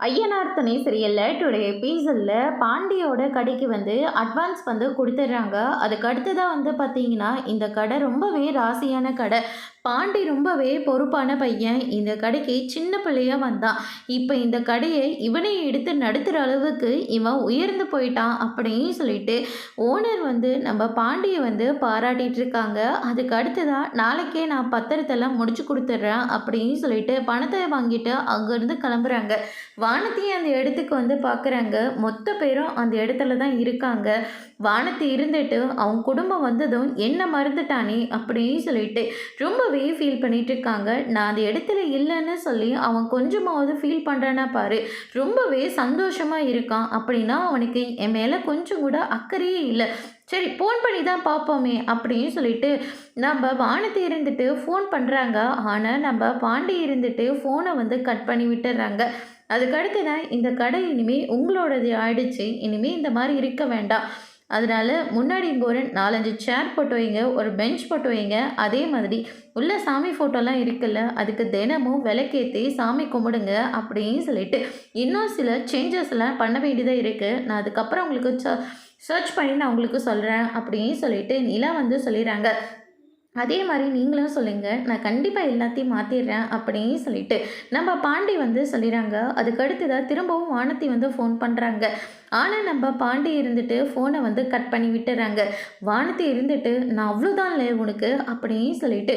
ஐயனார் துணை சீரியலில் டுடே எபிசோடில் பாண்டியோட கடைக்கு அட்வான்ஸ் கொடுத்துட்றாங்க. அதுக்கு அடுத்ததாக பார்த்தீங்கன்னா இந்த கடை ரொம்பவே ராசியான கடை. பாண்டி ரொம்பவே பொறுப்பான பையன். இந்த கடைக்கு சின்ன பிள்ளையா வந்தான். இப்போ இந்த கடையை இவனை எடுத்து நடத்துகிற அளவுக்கு இவன் உயர்ந்து போயிட்டான் அப்படின்னு சொல்லிட்டு ஓனர் நம்ம பாண்டியை பாராட்டிட்டு இருக்காங்க. அதுக்கு அடுத்ததாக நாளைக்கே நான் பத்திரத்தெல்லாம் முடிச்சு கொடுத்துட்றேன் அப்படின்னு சொல்லிட்டு பணத்தை வாங்கிட்டு அங்கேருந்து கிளம்புறாங்க. வானதி அந்த இடத்துக்கு பார்க்குறாங்க. மொத்த பேரும் அந்த இடத்துல தான் இருக்காங்க. வானதி இருந்துட்டு அவங்க குடும்பம் வந்ததும் என்ன மறந்துட்டானே அப்படின்னு சொல்லிட்டு ரொம்பவே ஃபீல் பண்ணிட்டு இருக்காங்க. நான் அந்த இடத்துல இல்லைன்னு சொல்லி அவன் கொஞ்சமாவது ஃபீல் பண்ணுறானா பாரு, ரொம்பவே சந்தோஷமாக இருக்கான். அப்படின்னா அவனுக்கு என் மேலே கொஞ்சம் கூட அக்கறையே இல்லை. சரி, ஃபோன் பண்ணி தான் பார்ப்போமே அப்படின்னு சொல்லிட்டு நம்ம வானத்தை இருந்துட்டு ஃபோன் பண்ணுறாங்க. ஆனால் நம்ம பாண்டி இருந்துட்டு ஃபோனை கட் பண்ணி விட்டுறாங்க. அதுக்கடுத்து தான் இந்த கடை இனிமேல் உங்களோடது ஆயிடுச்சு, இனிமேல் இந்த மாதிரி இருக்க வேண்டாம். அதனால் முன்னாடி இங்கே ஒரு 4-5 சேர் போட்டு வைங்க, ஒரு பெஞ்ச் போட்டு வைங்க. அதே மாதிரி உள்ள சாமி ஃபோட்டோலாம் இருக்குல்ல, அதுக்கு தினமும் விளக்கேற்றி சாமி கும்பிடுங்க அப்படின்னு சொல்லிட்டு இன்னும் சில சேஞ்சஸ்லாம் பண்ண வேண்டியதாக இருக்குது. நான் அதுக்கப்புறம் உங்களுக்கு சர்ச் பண்ணி நான் உங்களுக்கு சொல்கிறேன் அப்படின்னு சொல்லிட்டு நிலா சொல்லிடுறாங்க. அதே மாதிரி நீங்களும் சொல்லுங்கள், நான் கண்டிப்பாக எல்லாத்தையும் மாற்றிடுறேன் அப்படின்னு சொல்லிட்டு நம்ம பாண்டி சொல்லிடுறாங்க. அதுக்கடுத்து தான் திரும்பவும் வானத்தி ஃபோன் பண்ணுறாங்க. ஆனால் நம்ம பாண்டி இருந்துட்டு ஃபோனை கட் பண்ணி விட்டுறாங்க. வானத்தி இருந்துட்டு நான் அவ்வளோதான் இல்லை உனக்கு அப்படின்னு சொல்லிட்டு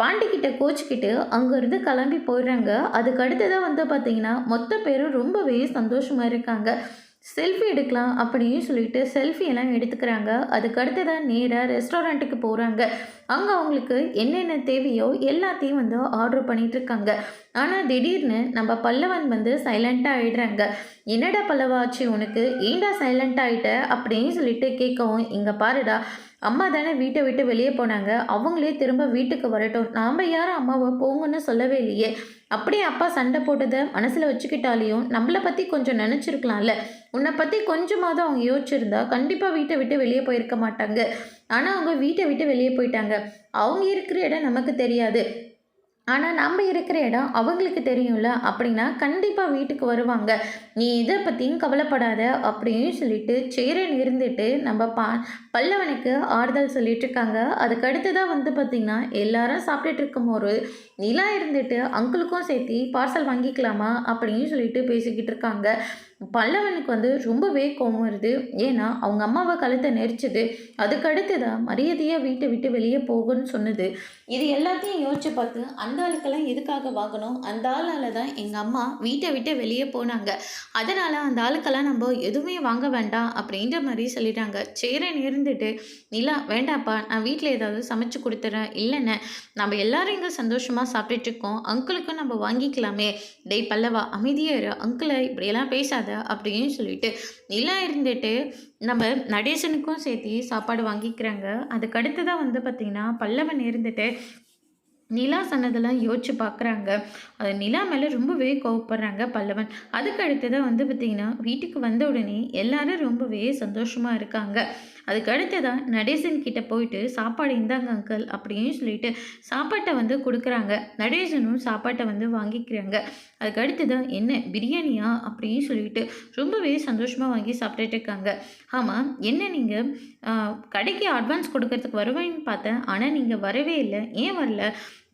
பாண்டிக்கிட்ட கோச்சிக்கிட்டு அங்கேருந்து கிளம்பி போயிடுறாங்க. அதுக்கடுத்து தான் பார்த்தீங்கன்னா மொத்த பேரும் ரொம்பவே சந்தோஷமாக இருக்காங்க. செல்ஃபி எடுக்கலாம் அப்படின்னு சொல்லிட்டு செல்ஃபியெல்லாம் எடுத்துக்கிறாங்க. அதுக்கடுத்து தான் நேராக ரெஸ்டாரண்ட்டுக்கு போகிறாங்க. அங்கே அவங்களுக்கு என்னென்ன தேவையோ எல்லாத்தையும் ஆர்டர் பண்ணிகிட்ருக்காங்க. ஆனால் திடீர்னு நம்ம பல்லவன் சைலண்ட்டாக ஆகிடுறாங்க. என்னடா பல்லவாச்சு உனக்கு, ஏண்டா சைலண்ட் ஆகிட்ட அப்படின்னு சொல்லிட்டு கேட்கவும், இங்கே பாருடா, அம்மா தானே வீட்டை விட்டு வெளியே போனாங்க, அவங்களே திரும்ப வீட்டுக்கு வரட்டும், நாம் யாரும் அம்மாவை போங்கன்னு சொல்லவே இல்லையே. அப்படியே அப்பா சண்டை போட்டதை மனசில் வச்சுக்கிட்டாலையும் நம்மளை பற்றி கொஞ்சம் நினச்சிருக்கலாம்ல. உன்னை பற்றி கொஞ்சமாவது அவங்க யோசிச்சிருந்தா கண்டிப்பாக வீட்டை விட்டு வெளியே போயிருக்க மாட்டாங்க. ஆனால் அவங்க வீட்டை விட்டு வெளியே போயிட்டாங்க. அவங்க இருக்கிற இடம் நமக்கு தெரியாது, ஆனால் நம்ம இருக்கிற இடம் அவங்களுக்கு தெரியும்ல. அப்படின்னா கண்டிப்பாக வீட்டுக்கு வருவாங்க, நீ இதை பற்றியும் கவலைப்படாத அப்படின்னு சொல்லிட்டு சேரன் இருந்துட்டு நம்ம பல்லவனுக்கு ஆறுதல் சொல்லிட்டு இருக்காங்க. அதுக்கடுத்து தான் பார்த்திங்கன்னா எல்லாரும் சாப்பிட்டுட்டு இருக்கும்போது நிலா இருந்துட்டு அங்கிளுக்கும் சேர்த்து பார்சல் வாங்கிக்கலாமா அப்படின்னு சொல்லிட்டு பேசிக்கிட்டு இருக்காங்க. பல்லவனுக்கு ரொம்பவே கோபம் வருது. ஏன்னா அவங்க அம்மாவை கழுத்தை நெரிச்சது, அதுக்கடுத்து தான் மரியாதையாக வீட்டை விட்டு வெளியே போகுன்னு சொன்னது. இது எல்லாத்தையும் யோசிச்சு பார்த்து அந்த ஆளுக்கெல்லாம் எதுக்காக வாங்கணும், அந்த ஆளால் தான் எங்கள் அம்மா வீட்டை விட்டு வெளியே போனாங்க, அதனால் அந்த ஆளுக்கெல்லாம் நம்ம எதுவுமே வாங்க வேண்டாம் அப்படின்ற மாதிரி சொல்லிட்டாங்க. சேரன் இருந்துட்டு நிலா, வேண்டாப்பா, நான் வீட்டில் ஏதாவது சமைச்சு கொடுத்துறேன், இல்லைன்னு நம்ம எல்லாரும் இங்கே சந்தோஷமாக சாப்பிட்டுட்ருக்கோம், அங்கிளுக்கும் நம்ம வாங்கிக்கலாமே. டேய் பல்லவா, அமைதியாக இரு, அங்கிளை இப்படியெல்லாம் பேசாத அப்படின்னு சொல்லிட்டு நிலா இருந்துட்டு நம்ம நடேசனுக்கும் சேர்த்து சாப்பாடு வாங்கிக்கிறாங்க. அதுக்கடுத்து தான் பார்த்திங்கன்னா பல்லவன் இருந்துட்டு நிலா சொன்னதெல்லாம் யோசிச்சு பார்க்குறாங்க. அது நிலா மேலே ரொம்பவே கோவப்படுறாங்க பல்லவன். அதுக்கு அடுத்து தான் பார்த்திங்கன்னா வீட்டுக்கு வந்த உடனே எல்லாரும் ரொம்பவே சந்தோஷமாக இருக்காங்க. அதுக்கு அடுத்து தான் நடேசன் கிட்டே போயிட்டு சாப்பாடு இந்தாங்க அங்கிள் அப்படின்னு சொல்லிட்டு சாப்பாட்டை கொடுக்குறாங்க. நடேசனும் சாப்பாட்டை வாங்கிக்கிறாங்க. அதுக்கு அடுத்து தான் என்ன பிரியாணியா அப்படின்னு சொல்லிட்டு ரொம்பவே சந்தோஷமாக வாங்கி சாப்பிட்டுட்டு இருக்காங்க. ஆமாம், என்ன நீங்கள் கடைக்கு அட்வான்ஸ் கொடுக்கறதுக்கு வருவேன்னு பார்த்தேன், ஆனால் நீங்கள் வரவே இல்லை, ஏன் வரல?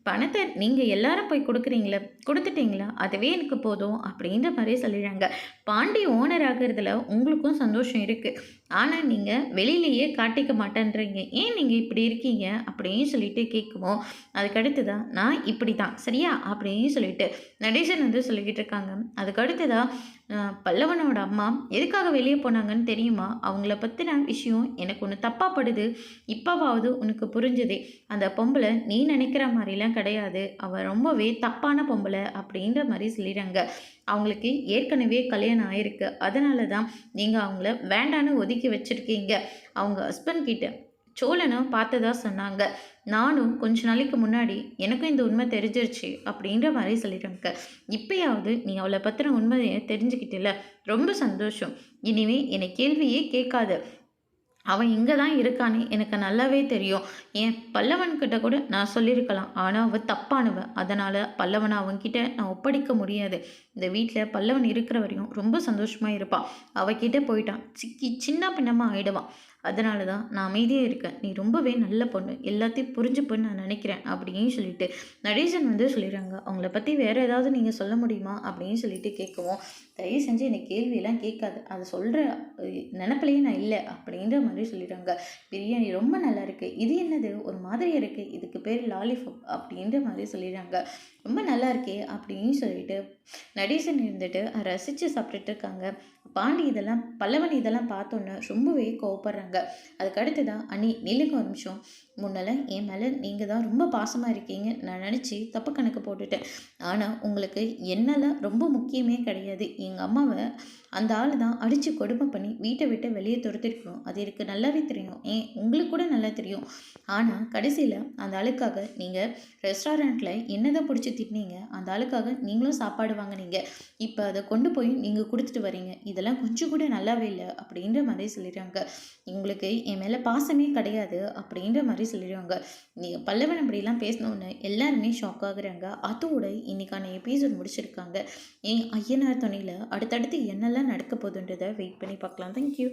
பணத்தை நீங்கள் எல்லாரும் போய் கொடுத்துட்டீங்களா? அதுவே எனக்கு போதும் அப்படின்ற மாதிரி சொல்லிடுறாங்க. பாண்டி ஓனர் ஆகிறதுல உங்களுக்கும் சந்தோஷம் இருக்குது, ஆனால் நீங்கள் வெளியிலேயே காட்டிக்க மாட்டேன்றீங்க, ஏன் நீங்கள் இப்படி இருக்கீங்க அப்படின்னு சொல்லிட்டு கேட்குவோம். அதுக்கடுத்து தான் நான் இப்படி தான் சரியா அப்படின்னு சொல்லிட்டு நடேசன் சொல்லிக்கிட்டு இருக்காங்க. அதுக்கடுத்து தான் பல்லவனோட அம்மா எதுக்காக வெளியே போனாங்கன்னு தெரியுமா? அவங்கள பற்றின விஷயம் எனக்கு ஒன்று தப்பாக படுது, இப்போவாவது உனக்கு புரிஞ்சுதே. அந்த பொம்பளை நீ நினைக்கிற மாதிரிலாம் கிடையாது, அவள் ரொம்பவே தப்பான பொம்பளை அப்படின்ற மாதிரி சொல்லிடுறாங்க. அவங்களுக்கு ஏற்கனவே கல்யாணம் ஆயிருக்கு, அதனால தான் நீங்கள் அவங்கள வேண்டான்னு ஒதுக்கி வச்சுருக்கீங்க. அவங்க ஹஸ்பண்ட் கிட்ட சோழனும் பார்த்ததா சொன்னாங்க, நானும் கொஞ்ச நாளைக்கு முன்னாடி எனக்கும் இந்த உண்மை தெரிஞ்சிருச்சு அப்படின்ற மாதிரி சொல்லிடுறாங்க. இப்போயாவது நீ அவளை பற்றின உண்மையை தெரிஞ்சுக்கிட்டில்ல, ரொம்ப சந்தோஷம். இனிமே என்னை கேள்வியே கேட்காத, அவன் இங்கே தான் இருக்கான்னு எனக்கு நல்லாவே தெரியும். ஏன் பல்லவன்கிட்ட கூட நான் சொல்லியிருக்கலாம். ஆனால் அவள் தப்பானவ. அதனால் பல்லவனை அவன்கிட்ட நான் ஒப்படைக்க முடியாது. இந்த வீட்டில் பல்லவன் இருக்கிற வரையும் ரொம்ப சந்தோஷமாக இருப்பான். அவகிட்ட போயிட்டான் சிக்கி சின்ன பின்னமாக ஆயிடுவான். அதனால தான் நான் அமைதியாக இருக்கேன். நீ ரொம்பவே நல்ல பொண்ணு. எல்லாத்தையும் புரிஞ்சுப்பன்னு நான் நினைக்கிறேன் அப்படின்னு சொல்லிட்டு நடேசன் வந்து சொல்லிடுறாங்க. அவங்கள பற்றி வேறு ஏதாவது நீங்கள் சொல்ல முடியுமா அப்படின்னு சொல்லிட்டு கேட்கவும், தயவு செஞ்சு என்னை கேள்வியெல்லாம் கேட்காது. அதை சொல்கிற நினப்பிலேயே நான் இல்லை அப்படின்ற மாதிரி சொல்லிடுறாங்க. பிரியாணி ரொம்ப நல்லா இருக்குது. இது என்னது ஒரு மாதிரியாக இருக்குது. இதுக்கு பேர் லாலிபாப் அப்படின்ற மாதிரி சொல்லிடுறாங்க. ரொம்ப நல்லா இருக்கே அப்படின்னு சொல்லிட்டு நடேசன் இருந்துட்டு ரசித்து சாப்பிட்டுட்டு இருக்காங்க. பாண்டி இதெல்லாம் பல்லவன் இதெல்லாம் பார்த்தோன்னே ரொம்பவே கோவப்படுறாங்க. அதுக்கு அடுத்து தான் அண்ணி நில்லுங்க ஒரு நிமிஷம். முன்னெல்லாம் என் மேலே நீங்கள் தான் ரொம்ப பாசமாக இருக்கீங்க நான் நினச்சி தப்பு கணக்கு போட்டுட்டேன். ஆனால் உங்களுக்கு என்னெல்லாம் ரொம்ப முக்கியமே கிடையாது. எங்கள் அம்மாவை அந்த ஆள் தான் அடித்து கொடுமை பண்ணி வீட்டை விட்டு வெளியே துரத்திருக்கணும். அது எனக்கு நல்லாவே தெரியும். ஏன் உங்களுக்கு கூட நல்லா தெரியும். ஆனால் கடைசியில் அந்த ஆளுக்காக நீங்கள் ரெஸ்டாரண்ட்டில் என்னதான் பிடிச்சி திட்டினீங்க. அந்த ஆளுக்காக நீங்களும் சாப்பாடு வாங்கினீங்க. இப்போ அதை கொண்டு போய் நீங்கள் கொடுத்துட்டு வரீங்க. இதெல்லாம் கொஞ்சம் கூட நல்லாவே இல்லை அப்படின்ற மாதிரி சொல்லிடுறாங்க. உங்களுக்கு என் மேலே பாசமே கிடையாது அப்படின்ற மாதிரி சொல்லிடுவாங்க. நீங்கள் பல்லவன் அப்படிலாம் பேசினோன்னு எல்லாருமே ஷாக் ஆகுறாங்க. அதோட இன்னைக்கான எபிசோட் முடிச்சிருக்காங்க. ஏன் ஐயனார் துணையில் அடுத்தடுத்து என்னெல்லாம் நடக்க போகுதுன்றதை வெயிட் பண்ணி பார்க்கலாம். தேங்க்யூ.